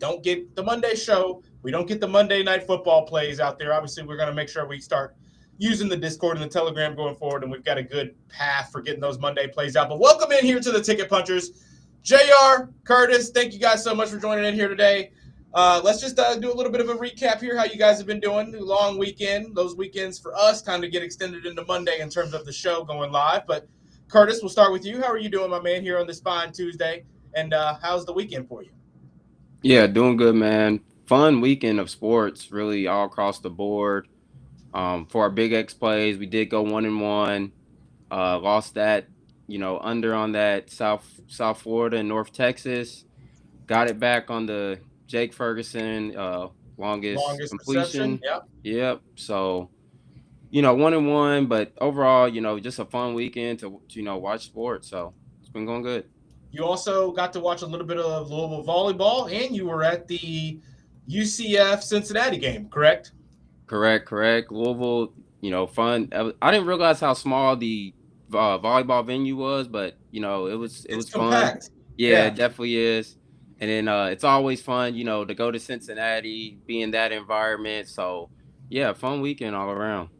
don't get the Monday show. We don't get the Monday night football plays out there. Obviously, we're going to make sure we start using the Discord and the Telegram going forward, and we've got a good path for getting those Monday plays out. But welcome in here to the Ticket Punchers. JR, Curtis, thank you guys so much for joining in here today. Let's just do a little bit of a recap here, how you guys have been doing. Long weekend. Those weekends for us kind of get extended into Monday in terms of the show going live. But Curtis, we'll start with you. How are you doing, my man, here on this fine Tuesday? And how's the weekend for you? Yeah, doing good, man. Fun weekend of sports, really all across the board. For our Big X plays, we did go 1-1. Lost that, under on that South Florida and North Texas. Got it back on the Jake Ferguson longest completion. Yep. So, 1-1, but overall, just a fun weekend to watch sports. So it's been going good. You also got to watch a little bit of Louisville volleyball, and you were at the UCF Cincinnati game, correct? Correct. Louisville, fun. I didn't realize how small the volleyball venue was, but it was fun. Yeah, it definitely is. And then it's always fun, to go to Cincinnati, be in that environment. So yeah, fun weekend all around.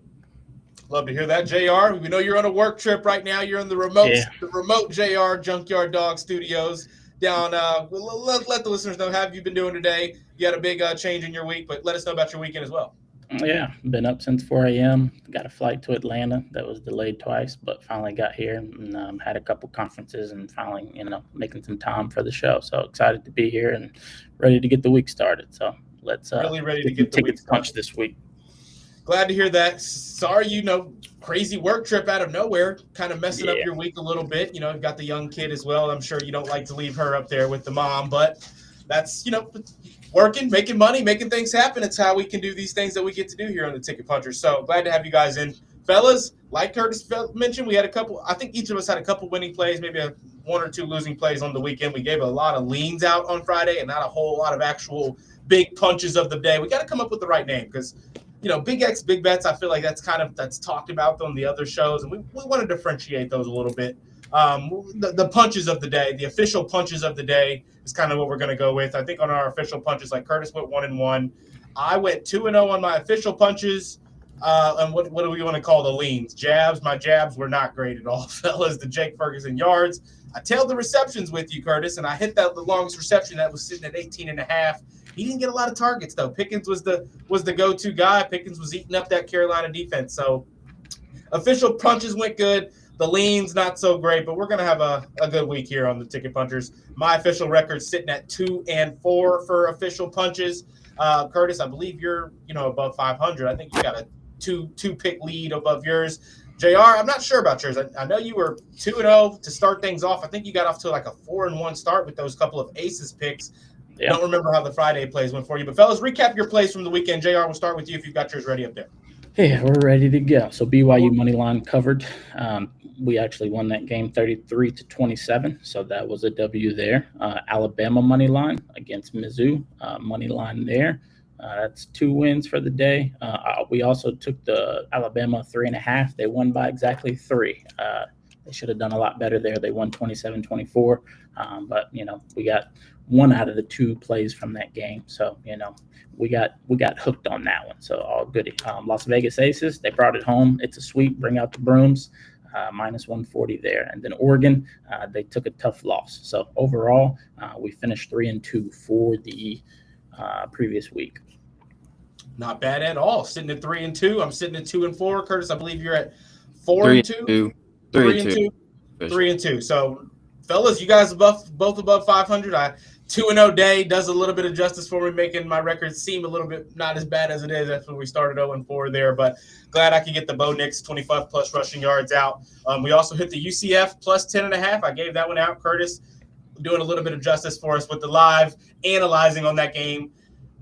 Love to hear that, JR. We know you're on a work trip right now. You're in the remote JR Junkyard Dog Studios down. Let the listeners know, how have you been doing today? You had a big change in your week, but let us know about your weekend as well. Yeah, been up since 4 a.m. Got a flight to Atlanta that was delayed twice, but finally got here and had a couple conferences and finally, making some time for the show. So excited to be here and ready to get the week started. So let's really ready to get the tickets punched this week. Glad to hear that. Sorry, crazy work trip out of nowhere, kind of messing up your week a little bit. You've got the young kid as well. I'm sure you don't like to leave her up there with the mom, but that's, working, making money, making things happen. It's how we can do these things that we get to do here on the Ticket Punchers. So glad to have you guys in. Fellas, like Curtis mentioned, we had I think each of us had a couple winning plays, maybe one or two losing plays on the weekend. We gave a lot of leans out on Friday and not a whole lot of actual big punches of the day. We got to come up with the right name because Big X, Big Bets, I feel like that's talked about on the other shows, and we want to differentiate those a little bit. The punches of the day, the official punches of the day is kind of what we're going to go with. I think on our official punches, like Curtis went 1-1. I went 2-0 on my official punches. And what do we want to call the leans? Jabs. My jabs were not great at all, fellas. The Jake Ferguson yards. I tailed the receptions with you, Curtis, and I hit the longest reception that was sitting at 18.5. He didn't get a lot of targets, though. Pickens was the go-to guy. Pickens was eating up that Carolina defense. So official punches went good. The leans, not so great, but we're going to have a good week here on the Ticket Punchers. My official record's sitting at 2-4 for official punches. Curtis, I believe you're, above 500. I think you got a two-pick lead above yours. JR, I'm not sure about yours. I know you were 2-0 to start things off. I think you got off to like a 4-1 start with those couple of aces picks. Yeah. Don't remember how the Friday plays went for you. But, fellas, recap your plays from the weekend. JR, we'll start with you if you've got yours ready up there. Hey, we're ready to go. So BYU money line covered. We actually won that game 33-27, so that was a W there. Alabama money line against Mizzou, money line there. That's 2 wins for the day. We also took the Alabama 3.5. They won by exactly 3. They should have done a lot better there. They won 27-24, but we got 1 out of the 2 plays from that game. So we got hooked on that one. So all goody. Las Vegas Aces, they brought it home. It's a sweep. Bring out the brooms. Minus 140 there. And then Oregon, they took a tough loss. So overall, we finished 3-2 for the previous week. Not bad at all. Sitting at 3-2. I'm sitting at 2-4. Curtis, I believe you're at 4-2. 3-2. So, fellas, you guys both above 500. 2-0 day does a little bit of justice for me, making my record seem a little bit not as bad as it is. That's when we started 0-4 there, but glad I could get the Bo Nix 25-plus rushing yards out. We also hit the UCF plus 10.5. I gave that one out. Curtis doing a little bit of justice for us with the live analyzing on that game,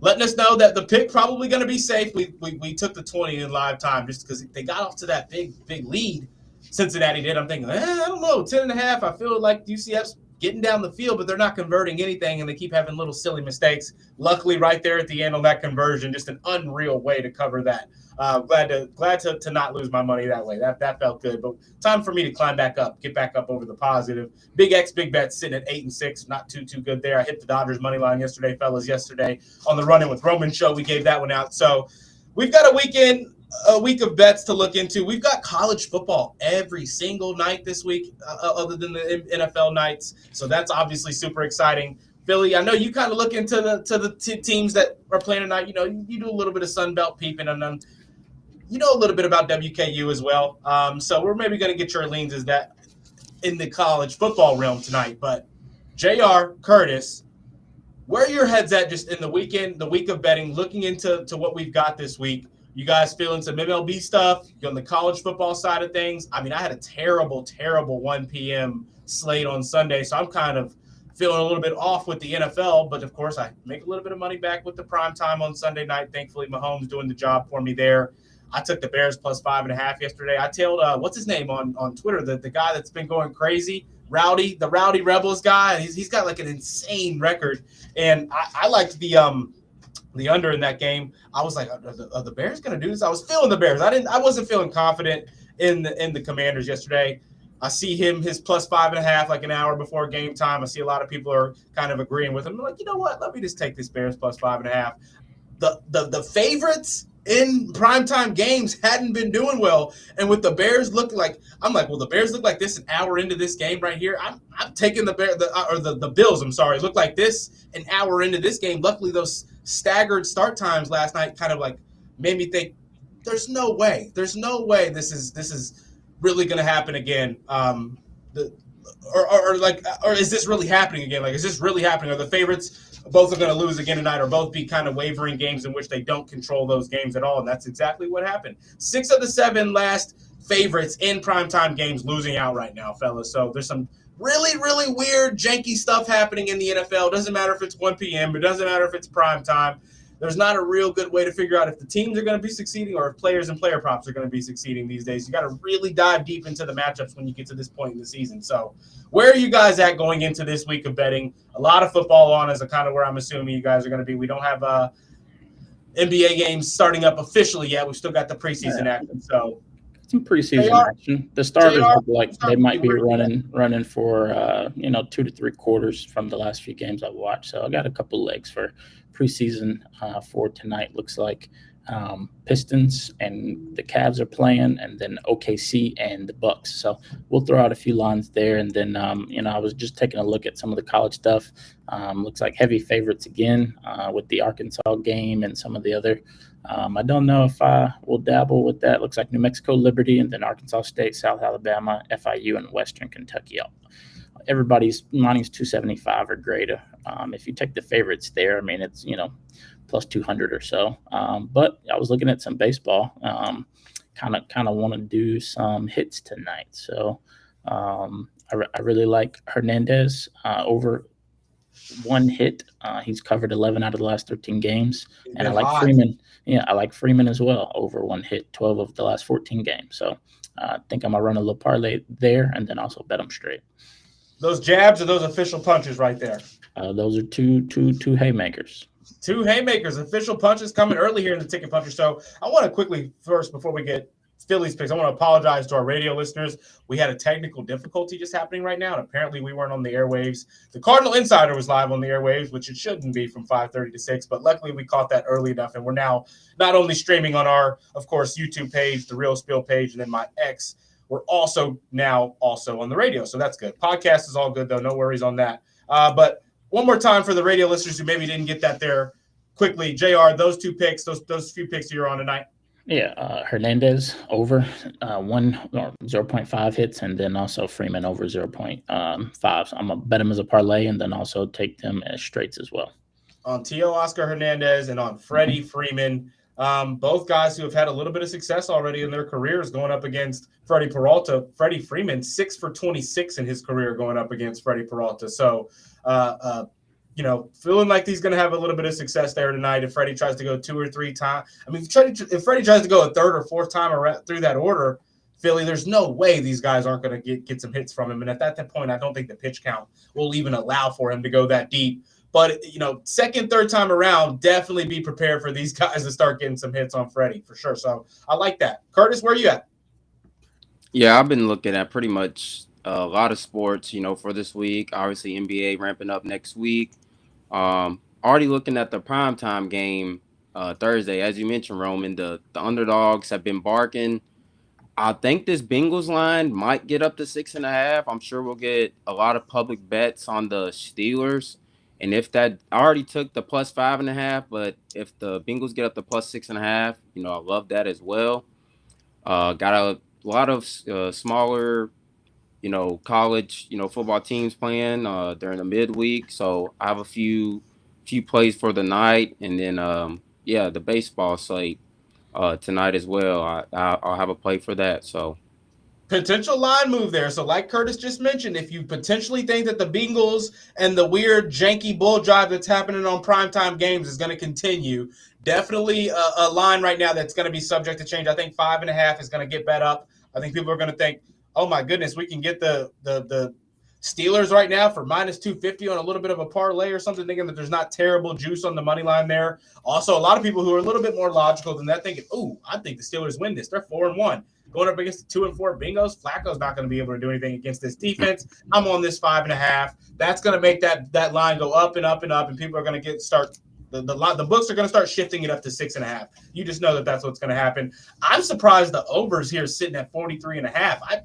letting us know that the pick probably going to be safe. We took the 20 in live time just because they got off to that big lead. Cincinnati did. I'm thinking, I don't know, 10.5. I feel like UCF's getting down the field, but they're not converting anything, and they keep having little silly mistakes. Luckily, right there at the end on that conversion, just an unreal way to cover that. glad to not lose my money that way. That felt good. But time for me to climb back up, get back up over the positive. Big X Big Bet sitting at 8-6, not too good there. I hit the Dodgers money line yesterday, fellas. Yesterday on the Run In with Roman show, we gave that one out. So we've got a week of bets to look into. We've got college football every single night this week, other than the NFL nights. So that's obviously super exciting. Philly, I know you kind of look into the teams that are playing tonight. You know, you do a little bit of Sun Belt peeping on them. You know a little bit about WKU as well. So we're maybe going to get your leans as that in the college football realm tonight. But JR, Curtis, where are your heads at just in the week of betting, looking into what we've got this week? You guys feeling some MLB stuff? You on the college football side of things? I mean, I had a terrible 1 p.m. slate on Sunday, so I'm kind of feeling a little bit off with the NFL, but of course I make a little bit of money back with the prime time on Sunday night. Thankfully, Mahomes doing the job for me there. I took the Bears plus 5.5 yesterday. I tailed what's his name on Twitter, the guy that's been going crazy, the Rowdy Rebels guy. He's got like an insane record, and I liked the under in that game. I was like, are the Bears going to do this? I was feeling the Bears. I wasn't feeling confident in the Commanders yesterday. I see his plus 5.5 like an hour before game time. I see a lot of people are kind of agreeing with him. I'm like, you know what? Let me just take this Bears plus 5.5. The favorites in primetime games hadn't been doing well, and with the Bears looking like, I'm like, well, the Bears look like this an hour into this game right here. I'm taking the Bills. I'm sorry, look like this an hour into this game. Luckily, those staggered start times last night kind of like made me think, there's no way this is really going to happen again. Or is this really happening again? Like, is this really happening? Are the favorites both are going to lose again tonight, or both be kind of wavering games in which they don't control those games at all? And that's exactly what happened. 6 of the 7 last favorites in primetime games losing out right now, fellas. So there's some really, really weird, janky stuff happening in the NFL. It doesn't matter if it's 1 p.m. It doesn't matter if it's primetime. There's not a real good way to figure out if the teams are going to be succeeding or if players and player props are going to be succeeding these days. You got to really dive deep into the matchups when you get to this point in the season. So where are you guys at going into this week of betting? A lot of football on is kind of where I'm assuming you guys are going to be. We don't have NBA games starting up officially yet. We've still got the preseason action. So some preseason action. The starters look like they might be running for 2 to 3 quarters from the last few games I've watched. So I got a couple legs for preseason for tonight. Looks like Pistons and the Cavs are playing, and then OKC and the Bucks. So we'll throw out a few lines there, and then I was just taking a look at some of the college stuff. Looks like heavy favorites again with the Arkansas game and some of the other. I don't know if I will dabble with that. Looks like New Mexico Liberty, and then Arkansas State, South Alabama, FIU, and Western Kentucky. Everybody's minus 275 or greater. If you take the favorites there, I mean, it's plus 200 or so. But I was looking at some baseball. Kind of want to do some hits tonight. So I really like Hernandez over 1 hit. He's covered 11 out of the last 13 games, and I like Freeman. Yeah, I like Freeman as well over 1 hit, 12 of the last 14 games. So I think I'm gonna run a little parlay there, and then also bet them straight. Those jabs are those official punches right there. Those are two haymakers. 2 haymakers, official punches coming early here in the Ticket Puncher. So I want to quickly first, before we get Phillies picks, I want to apologize to our radio listeners. We had a technical difficulty just happening right now, and apparently we weren't on the airwaves. The Cardinal Insider was live on the airwaves, which it shouldn't be from 5:30 to 6, but luckily we caught that early enough, and we're now not only streaming on our, of course, YouTube page, the Real Spill page, and then my X. We're also on the radio, so that's good. Podcast is all good, though. No worries on that. But one more time for the radio listeners who maybe didn't get that there quickly. JR, those 2 picks, those few picks you're on tonight. Yeah, Hernandez over 0.5 hits, and then also Freeman over 0.5. So I'm going to bet him as a parlay, and then also take them as straights as well. On Tio Oscar Hernandez and on Freddie Freeman. Both guys who have had a little bit of success already in their careers going up against Freddie Peralta. Freddie Freeman, 6 for 26 in his career going up against Freddie Peralta. So, feeling like he's going to have a little bit of success there tonight if Freddie tries to go 2 or 3 times. I mean, if Freddie tries to go a 3rd or 4th time through that order, Philly, there's no way these guys aren't going to get some hits from him. And at that point, I don't think the pitch count will even allow for him to go that deep. But, second, third time around, definitely be prepared for these guys to start getting some hits on Freddie for sure. So I like that. Curtis, where are you at? Yeah, I've been looking at pretty much a lot of sports, for this week. Obviously, NBA ramping up next week. Already looking at the primetime game Thursday. As you mentioned, Roman, the underdogs have been barking. I think this Bengals line might get up to 6.5. I'm sure we'll get a lot of public bets on the Steelers. And if that, I already took the plus 5.5, but if the Bengals get up to plus 6.5, I love that as well. Got a lot of smaller, college, football teams playing during the midweek. So I have a few plays for the night, and then the baseball slate tonight as well. I'll have a play for that. So potential line move there. So like Curtis just mentioned, if you potentially think that the Bengals and the weird janky bull drive that's happening on primetime games is going to continue, definitely a line right now that's going to be subject to change. I think 5.5 is going to get bet up. I think people are going to think, oh my goodness, we can get the Steelers right now for minus 250 on a little bit of a parlay or something, thinking that there's not terrible juice on the money line there. Also, a lot of people who are a little bit more logical than that thinking, oh, I think the Steelers win this. They're 4-1. Going up against the 2-4 Bengals, Flacco's not going to be able to do anything against this defense. I'm on this 5.5. That's going to make that line go up and up and up, and people are going to the books are going to start shifting it up to 6.5. You just know that that's what's going to happen. I'm surprised the overs here sitting at 43.5.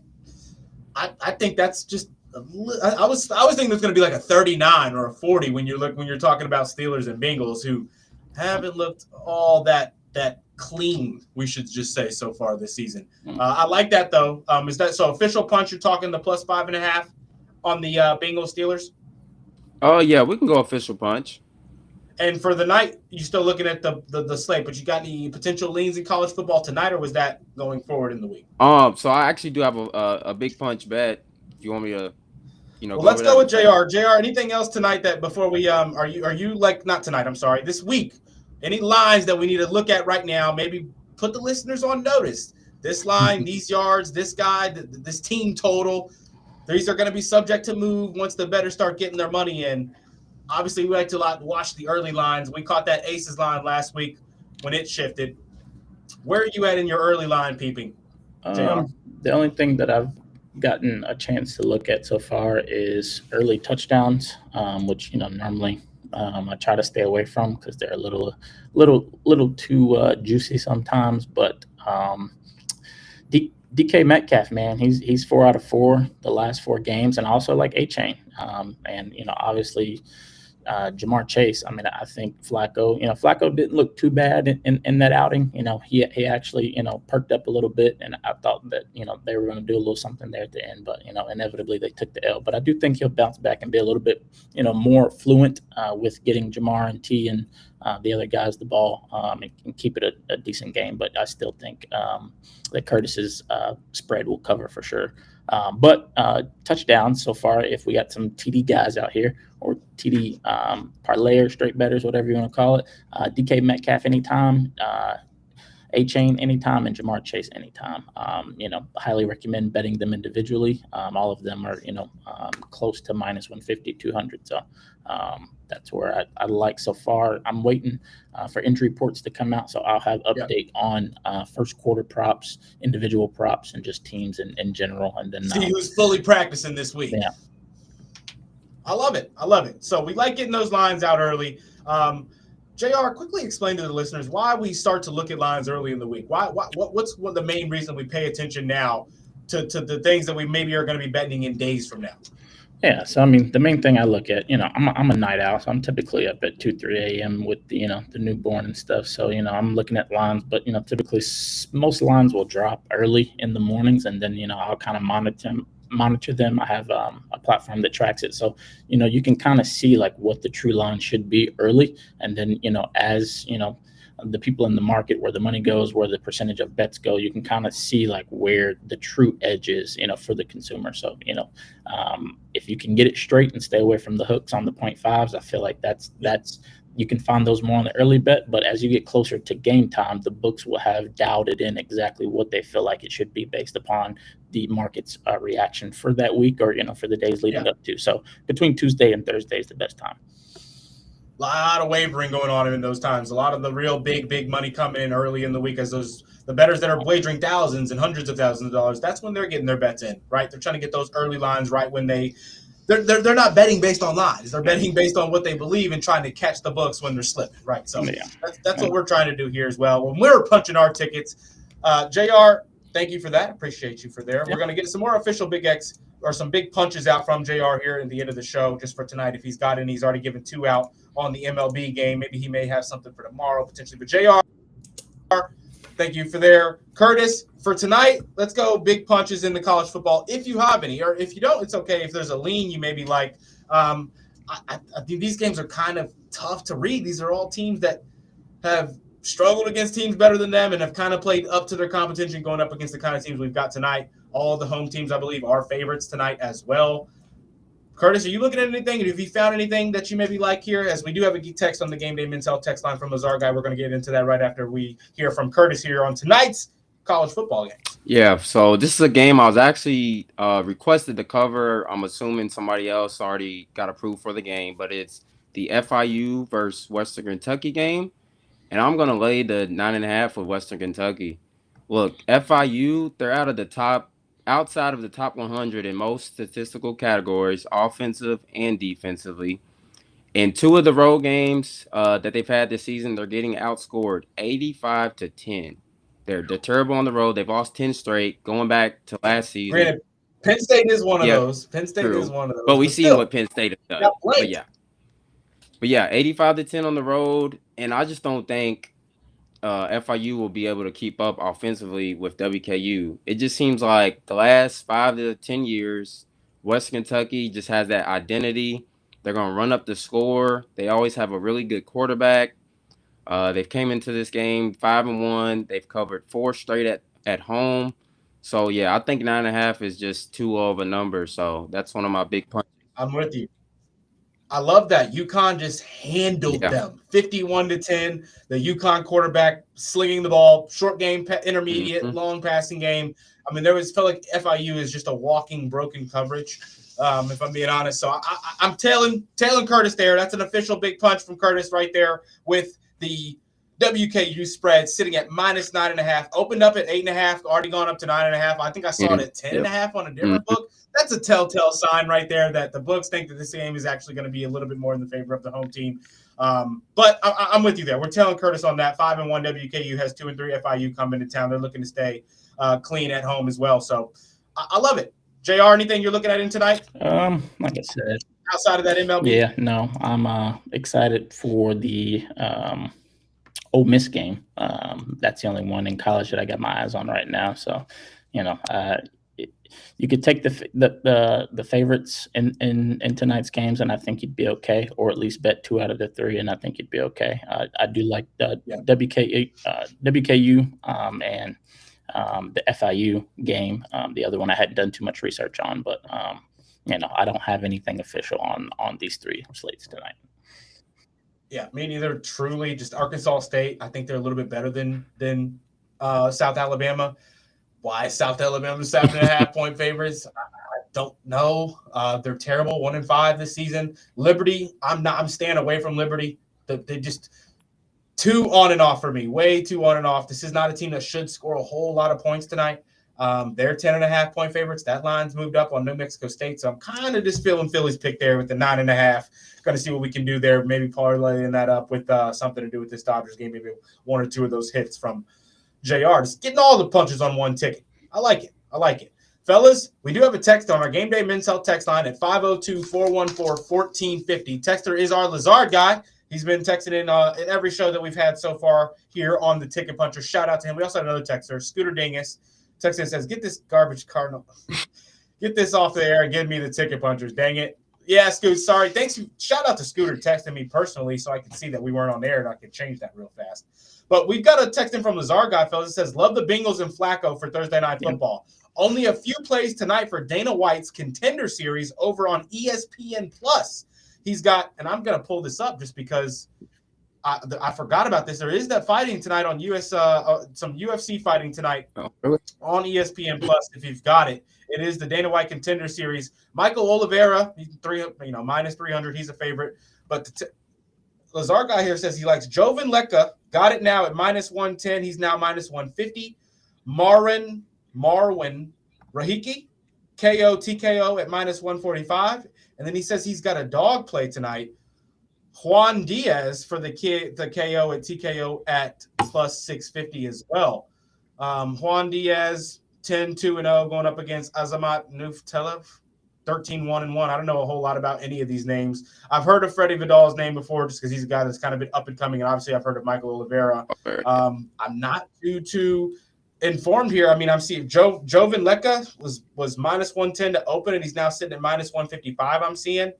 I think that's just. I was thinking it's going to be like a 39 or a 40 when you're talking about Steelers and Bengals, who haven't looked all that clean, we should just say, so far this season. I like that though. Is that so? Official punch? You're talking the plus 5.5 on the Bengals Steelers? Oh yeah, we can go official punch. And for the night, you still looking at the slate, but you got any potential leans in college football tonight, or was that going forward in the week? So I actually do have a big punch bet. If you want me to, well, let's go with JR. JR, anything else tonight that before we are you like not tonight? I'm sorry, this week. Any lines that we need to look at right now? Maybe put the listeners on notice. This line, these yards, this guy, this team total. These are going to be subject to move once the bettors start getting their money in. Obviously, we like to watch the early lines. We caught that Aces line last week when it shifted. Where are you at in your early line peeping, JR? The only thing that I've gotten a chance to look at so far is early touchdowns, which normally I try to stay away from because they're a little too juicy sometimes. But DK Metcalf, man, he's 4 out of 4 the last 4 games, and also like A-Chain, and obviously Jamar Chase. I mean, I think Flacco didn't look too bad in that outing. He actually perked up a little bit, and I thought that they were going to do a little something there at the end, but inevitably they took the L. But I do think he'll bounce back and be a little bit more fluent with getting Jamar and T and the other guys the ball, and keep it a decent game. But I still think that Curtis's spread will cover for sure. But touchdowns so far, if we got some TD guys out here, or TD parlayers, straight bettors, whatever you want to call it, DK Metcalf anytime, A-Chain anytime, and Jamar Chase anytime. Highly recommend betting them individually. All of them are close to minus 150, 200. So that's where I like so far. I'm waiting for injury reports to come out, so I'll have update on first quarter props, individual props, and just teams in general. And then see who's fully practicing this week. Yeah, I love it. So we like getting those lines out early. JR, quickly explain to the listeners why we start to look at lines early in the week. What's the main reason we pay attention now to the things that we maybe are going to be betting in days from now? Yeah, so I mean, the main thing I look at, I'm a night owl, so I'm typically up at 2-3 a.m. with the newborn and stuff. So I'm looking at lines, but typically most lines will drop early in the mornings, and then I'll kind of monitor them. I have a platform that tracks it, so you can kind of see like what the true line should be early, and then as the people in the market, where the money goes, where the percentage of bets go, you can kind of see like where the true edge is, for the consumer. So, if you can get it straight and stay away from the hooks on the 0.5s, I feel like that's you can find those more on the early bet. But as you get closer to game time, the books will have dialed in exactly what they feel like it should be based upon the market's reaction for that week, or for the days leading up to. So between Tuesday and Thursday is the best time. A lot of wavering going on in those times. A lot of the real big money coming in early in the week as the bettors that are wagering thousands and hundreds of thousands of dollars. That's when they're getting their bets in, right? They're trying to get those early lines right when they're not betting based on lines. They're betting based on what they believe and trying to catch the books when they're slipping, right? So that's what we're trying to do here as well. When we're punching our tickets, JR, thank you for that. Appreciate you for there. We're going to get some more official Big X or some big punches out from JR here at the end of the show just for tonight. If he's got any, he's already given 2 out on the MLB game. Maybe he may have something for tomorrow potentially. But JR, thank you for there. Curtis, for tonight, let's go big punches in the college football. If you have any, or if you don't, it's okay. If there's a lean you maybe like, I think these games are kind of tough to read. These are all teams that have struggled against teams better than them and have kind of played up to their competition going up against the kind of teams we've got tonight. All the home teams, I believe, are favorites tonight as well. Curtis, are you looking at anything? And have you found anything that you maybe like here? As we do have a text on the Game Day Men's Health text line from Lazar Guy. We're going to get into that right after we hear from Curtis here on tonight's college football game. Yeah, so this is a game I was actually requested to cover. I'm assuming somebody else already got approved for the game, but it's the FIU versus Western Kentucky game. And I'm going to lay the 9.5 with Western Kentucky. Look, FIU, they're outside of the top 100 in most statistical categories, offensive and defensively. In 2 of the road games that they've had this season, they're getting outscored 85-10. They're terrible on the road. They've lost 10 straight, going back to last season. Granted, Penn State is one of those. Penn State is one of those. But we've seen what Penn State has done. But yeah, 85-10 on the road. And I just don't think FIU will be able to keep up offensively with WKU. It just seems like the last 5 to 10 years, Western Kentucky just has that identity. They're going to run up the score. They always have a really good quarterback. They've came into this game 5-1. They've covered 4 straight at home. So, yeah, I think 9.5 is just too low of a number. So that's one of my big punches. I'm with you. I love that. UConn just handled them 51-10. The UConn quarterback slinging the ball, short game, intermediate, long passing game. I mean, felt like FIU is just a walking broken coverage, if I'm being honest. So I'm tailing Curtis there. That's an official big punch from Curtis right there with the WKU spread sitting at -9.5. Opened up at 8.5, already gone up to 9.5. I think I saw it at 10.5 on a different book. That's a telltale sign right there that the books think that this game is actually going to be a little bit more in the favor of the home team. But I'm with you there. We're telling Curtis on that. 5-1 WKU has 2-3 FIU coming to town. They're looking to stay clean at home as well. So I love it. JR, anything you're looking at in tonight? Like I said, outside of that MLB? Yeah, no, I'm excited for the Ole Miss game. That's the only one in college that I got my eyes on right now. So, you could take the favorites in tonight's games, and I think you'd be okay, or at least bet 2 out of the 3, and I think you'd be okay. I do like the WKU and the FIU game. The other one I hadn't done too much research on, but I don't have anything official on these 3 slates tonight. Yeah, me neither. Truly, just Arkansas State. I think they're a little bit better than South Alabama. Why South Alabama's 7.5 point favorites? I don't know. They're terrible, 1-5 this season. Liberty, I'm staying away from Liberty. They just too on and off for me. Way too on and off. This is not a team that should score a whole lot of points tonight. They're 10.5 point favorites. That line's moved up on New Mexico State, so I'm kind of just feeling Philly's pick there with the 9.5. Going to see what we can do there. Maybe parlaying that up with something to do with this Dodgers game. Maybe 1 or 2 of those hits from JR. Just getting all the punches on one ticket. I like it. Fellas, we do have a text on our Game Day Men's Health text line at 502-414-1450. Texter is our Lazard guy. He's been texting in every show that we've had so far here on the Ticket Puncher. Shout out to him. We also have another texter, Scooter Dingus. Texter says, get this garbage Cardinal. Get this off the air and give me the Ticket Punchers. Dang it. Yeah, Scoot, sorry. Thanks. Shout out to Scooter texting me personally so I could see that we weren't on air and I could change that real fast. But we've got a text in from Lazar guy, fellas. It says, love the Bengals and Flacco for Thursday Night Football. Only a few plays tonight for Dana White's Contender Series over on ESPN+. He's got, and I'm going to pull this up just because I forgot about this. There is that fighting tonight on some UFC fighting tonight on ESPN+, if you've got it. It is the Dana White Contender Series. Michael Oliveira, he's -300. He's a favorite. But Lazar guy here says he likes Jovan Leka. Got it now at -110. He's now -150. Marwin Rahiki, KO TKO at -145. And then he says he's got a dog play tonight. Juan Diaz for the KO at TKO at +650 as well. Juan Diaz, 10-2-0, going up against Azamat Nuftelov, 13-1-1. I don't know a whole lot about any of these names. I've heard of Freddie Vidal's name before just because he's a guy that's kind of been up and coming. And obviously I've heard of Michael Oliveira. I'm not too informed here. I mean, I'm seeing Jovan Leka was -110 to open, and he's now sitting at -155. I'm seeing.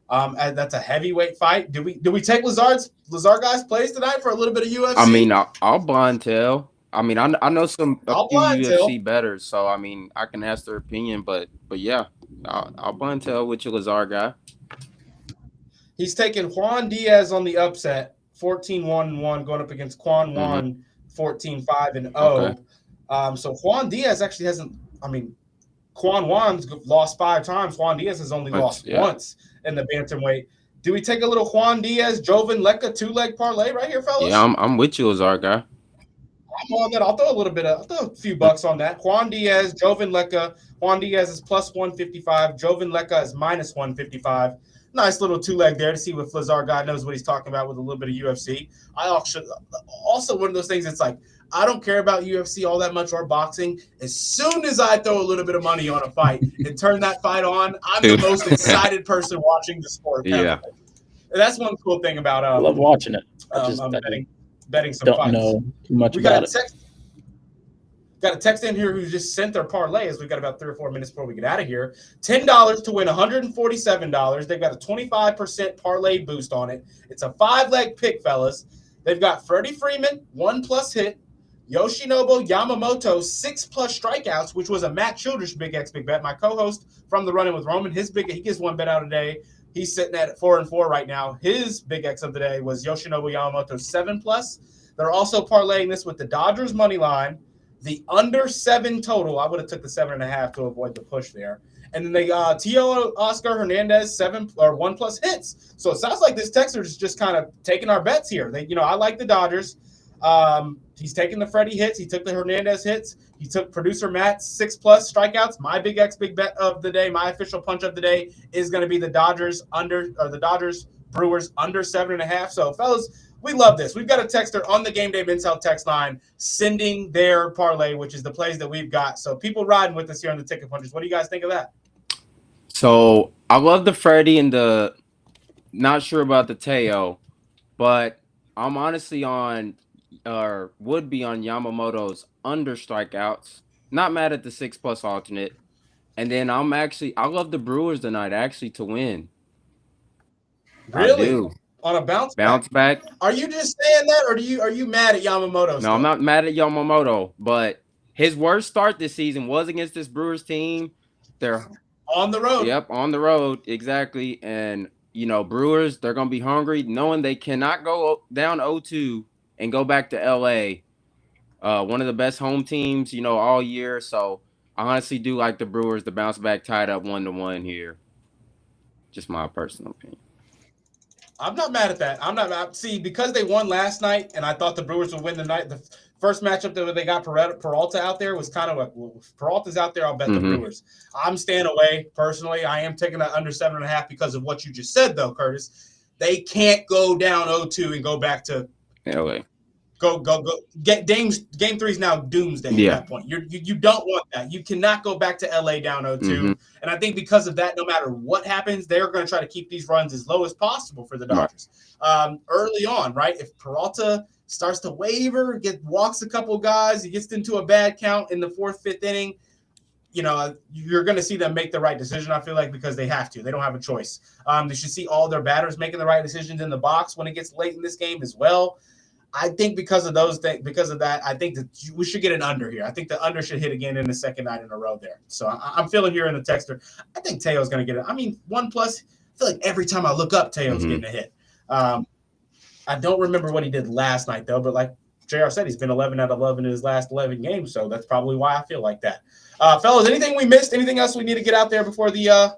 That's a heavyweight fight. Do we take Lazar guys plays tonight for a little bit of UFC? I mean, I'll blind tell. I mean, I know a few UFC bettors, so I mean, I can ask their opinion, but yeah, I'll blind tell with your Lazar guy. He's taking Juan Diaz on the upset, 14-1-1, going up against Quan Wan, 14-5-0. Okay. So Juan Diaz actually hasn't. I mean, Quan Wan's lost 5 times. Juan Diaz has only lost once in the bantamweight. Do we take a little Juan Diaz, Jovan Leka 2-leg parlay right here, fellas? Yeah, I'm with you, Lazar guy. I'm on that. I'll throw a few bucks on that. Juan Diaz, Jovan Leka. Juan Diaz is +155. Jovan Leka is -155. Nice little 2-leg there to see if Lazar guy knows what he's talking about with a little bit of UFC. I also one of those things. It's like, I don't care about UFC all that much or boxing. As soon as I throw a little bit of money on a fight and turn that fight on, I'm the most excited person watching the sport. Yeah, and that's one cool thing about. I love watching it. I'm betting some don't fights. Know too much about it. Got a text in here who just sent their parlay as we've got about 3 or 4 minutes before we get out of here. $10 to win $147. They've got a 25% parlay boost on it. It's a 5-leg pick, fellas. They've got Freddie Freeman, 1+ hit. Yoshinobu Yamamoto, 6+ strikeouts, which was a Matt Childress Big X Big Bet. My co-host from the Running with Roman, he gets one bet out a day. He's sitting at 4-4 right now. His Big X of the day was Yoshinobu Yamamoto, 7+. They're also parlaying this with the Dodgers money line, the under 7 total. I would have took the 7.5 to avoid the push there. And then they got Tio Oscar Hernandez, 1+ hits. So it sounds like this texter is just kind of taking our bets here. I like the Dodgers. He's taking the Freddie hits. He took the Hernandez hits. He took producer Matt's 6+ strikeouts. My Big X Big Bet of the day, my official punch of the day, is going to be the Dodgers Brewers under 7.5. So, fellas, we love this. We've got a texter on the Game Day Men's text line sending their parlay, which is the plays that we've got. So, people riding with us here on the Ticket Punchers. What do you guys think of that? So, I love the Freddie and the not sure about the Teo, but I'm honestly on – or would be on Yamamoto's under strikeouts. Not mad at the 6+ alternate. And then I love the Brewers tonight actually to win. Really? I do. On a bounce back. Are you just saying that, or are you mad at Yamamoto? No, I'm not mad at Yamamoto, but his worst start this season was against this Brewers team. They're on the road. Yep, on the road, exactly. And Brewers, they're gonna be hungry, knowing they cannot go down 0-2 and go back to LA. One of the best home teams, all year. So I honestly do like the Brewers to bounce back, tied up 1-1 here. Just my personal opinion. I'm not mad at that. See, because they won last night, and I thought the Brewers would win the night. The first matchup that they got Peralta out there was kind of like, well, if Peralta's out there, I'll bet the Brewers. I'm staying away personally. I am taking that under 7.5 because of what you just said, though, Curtis. They can't go down 0-2 and go back to LA. Go. Game 3 is now doomsday at that point. You don't want that. You cannot go back to LA down 0-2. And I think because of that, no matter what happens, they're going to try to keep these runs as low as possible for the Dodgers. Early on, right? If Peralta starts to waver, walks a couple guys, he gets into a bad count in the 4th, 5th inning, you're going to see them make the right decision, I feel like, because they have to. They don't have a choice. They should see all their batters making the right decisions in the box when it gets late in this game as well. I think because of that, I think that we should get an under here. I think the under should hit again in the second night in a row there. So I'm feeling here in the texter. I think Teo's going to get it. I mean, 1+. I feel like every time I look up, Teo's getting a hit. I don't remember what he did last night, though. But like JR said, he's been 11 out of 11 in his last 11 games. So that's probably why I feel like that. Fellas, anything we missed? Anything else we need to get out there before the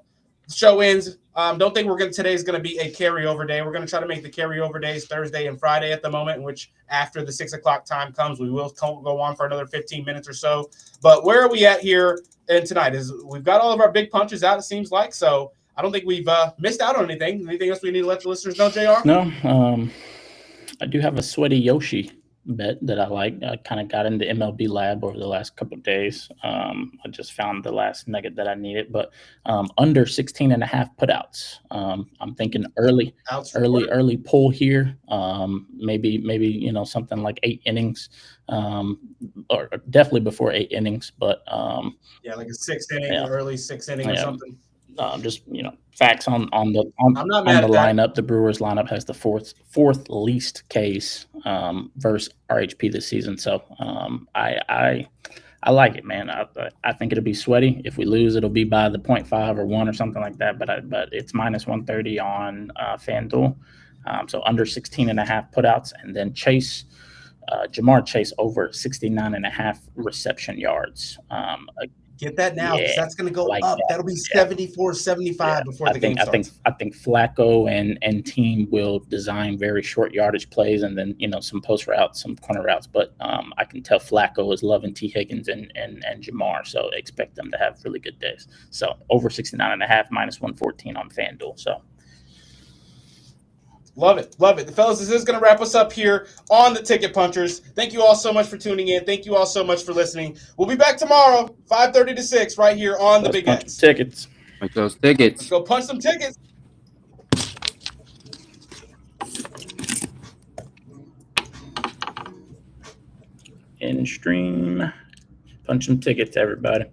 show ends? Don't think today's going to be a carryover day. We're going to try to make the carryover days Thursday and Friday at the moment, in which after the 6 o'clock time comes, we will go on for another 15 minutes or so. But where are we at here and tonight is we've got all of our big punches out, it seems like. So I don't think we've missed out on anything. Anything else we need to let the listeners know, JR? No, I do have a sweaty Yoshi bet that I like. I kind of got into MLB Lab over the last couple of days. I just found the last nugget that I needed, but under 16 and a half putouts. I'm thinking early pull here. Maybe something like 8 innings, or definitely before 8 innings. But like a 6th inning, early 6th inning or something. Just facts on the lineup. The Brewers lineup has the fourth least Ks versus RHP this season. So I like it, man. I think it'll be sweaty. If we lose, it'll be by the 0.5 or 1 or something like that. But it's minus 130 on FanDuel. So under 16 and a half putouts, and then Jamar Chase over 69 and a half reception yards. Get that now, because that's going to go up. That'll be 74, 75 before the game starts. I think Flacco and team will design very short yardage plays, and then some post routes, some corner routes. But I can tell Flacco is loving T. Higgins and Jamar, so expect them to have really good days. So over 69 and a half, minus 114 on FanDuel. So. Love it. The fellas, this is going to wrap us up here on the Ticket Punchers. Thank you all so much for tuning in. Thank you all so much for listening. We'll be back tomorrow, 5:30 to 6, right here on the Big X. Tickets. Like those tickets. Let's go punch some tickets. In stream. Punch some tickets, everybody.